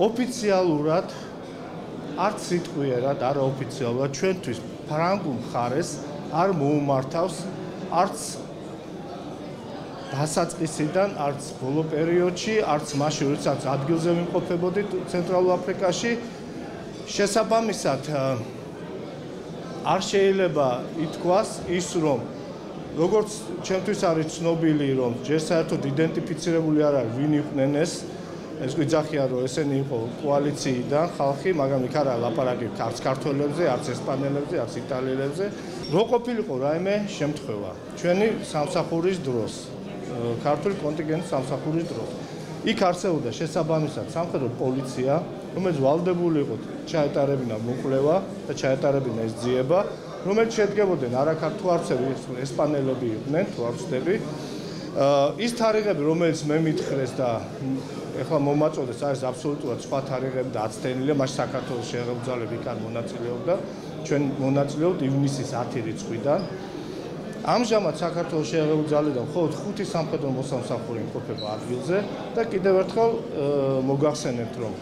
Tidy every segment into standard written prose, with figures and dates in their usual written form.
ოფიციალურად არც სიტყვიერად, არაოფიციალურად ჩვენთვის ფრანგულ მხარეს არ მოუმართავს არც დასაწყისიდან, არც ბოლო პერიოდში, არც მაშინ, როდესაც ადგილზე ვიმყოფებოდით ცენტრალურ აფრიკაში. შესაბამისად, არ შეიძლება ითქვას ის, რომ როგორც ჩემთვის არის ცნობილი, რომ ჯერ საერთოდ იდენტიფიცირებული არ არის, ვინ იყვნენ ეს გვიძახიან, რომ ესენი იყო კოალიციიდან ხალხი, მაგრამ იქ არა ლაპარაკი არც ქართველებზე, არც ესპანელებზე, არც იტალიელებზე. რო ყოფილიყო რაიმე შემთხვევა ჩვენი სამსახურის დროს, ქართული კონტინგენტის სამსახურის დროს. იქ არსებობდა შესაბამისად სამხედრო პოლიცია, რომელიც ვალდებული იყო ჩაეტარებინა მოკვლევა და ჩაეტარებინა ეს ძიება, რომელიც შედგებოდნენ არაქართველები, ესპანელები იყვნენ, თუ არ ვცდები. ის თარიღები, რომელიც მე მითხრეს და ეხლა მომაწოდეს, არის აბსოლუტურად სხვა თარიღები და აცდენილია, მაშინ საქართველოს შეერთებული ძალები იქ არ მონაწილეობდა. ჩვენ მონაწილეობთ ივნისის 10 რიცხვიდან. ამჟამად საქართველოს შეერთებული ძალიდან მხოლოდ 5 სამხედრო მოსამსახური იმყოფება ადგილზე და კიდევ ერთხელ მოგახსენებთ, რომ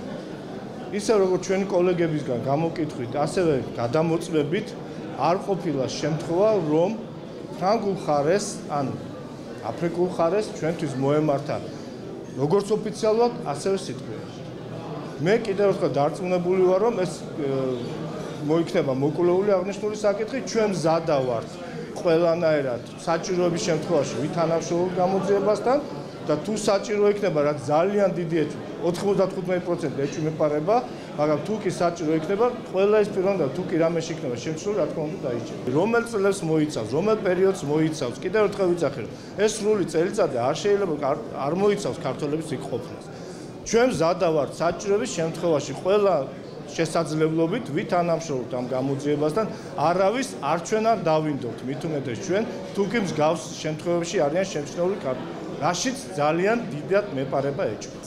ისე როგორც ჩვენი კოლეგებისგან გამოკითხვით, ასევე გადამოწმებით არ ყოფილა შემთხვევა, რომ ფრანგულ მხარეს ან აფრიკულ მხარეს ჩვენთვის მოემართა როგორც ოფიციალურად, ასევე სიტყვიერად. მე კიდევ ერთხელ დარწმუნებული ვარ, რომ ეს მოიქნება მოკვლეული აღნიშნული საკითხი, ჩვენ მზადა ვართ ყველანაირად საჭიროების შემთხვევაში ვითანამშრომლობთ გამოძიებასთან და თუ საჭირო იქნება, რაც ძალიან დიდი 95% ეჭვი მეპარება, მაგრამ თუ კი საჭირო იქნება, ყველა ის პიროვნება, თუ კი რამეში იქნება შემთხვევა, რა თქმა უნდა დაიჭირა. რომელ წლებს მოიცავს, რომელ პერიოდს მოიცავს, კიდევ ერთხელ ვიცახე, რომ ეს სრული წელიწადი არ შეიძლება არ მოიცავს ქართველების იქ ყოფნას. ჩვენ მზადა ვართ საჭიროების შემთხვევაში ყველა შესაძლებლობით ვითანამშრომლობთ ამ გამოძიებასთან, არავის არ ჩვენ არ დავინდობთ, მით უმეტეს ჩვენ, თუ კი მსგავს შემთხვევებში არიან შემჩნეული ქართველები. რაშიც ძალიან დიდად მეპარება ეჭვი.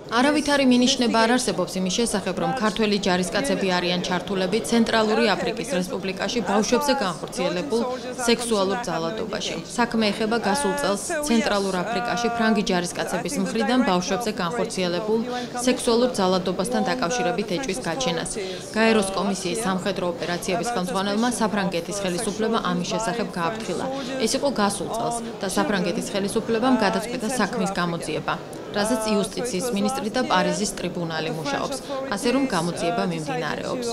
არავითარი მინიშნება არ არსებობს იმის შესახებ, რომ ქართველი ჯარისკაცები არიან ჩართულები ცენტრალური აფრიკის რესპუბლიკაში ბავშვებზე განხორციელებულ სექსუალურ ძალადობაში. საქმე ეხება გასულ წელს ცენტრალურ აფრიკაში ფრანგი ჯარისკაცების მხრიდან ბავშვებზე განხორციელებულ სექსუალურ ძალადობასთან დაკავშირებით ეჭვის გაჩენას. გაეროს კომისიის სამხედრო ოპერაციების ხელმძღვანელმა საფრანგეთის ხელისუფლება ამის შესახებ გააფრთხილა. ეს იყო გასულ წელს და საფრანგეთის ხელისუფლებამ გადაწყვიტა საქმის გამოძიება, რაზეც იუსტიციის მინისტრი და პარიზის ტრიბუნალი მუშაობს, ასე რომ გამოძიება მიმდინარეობს.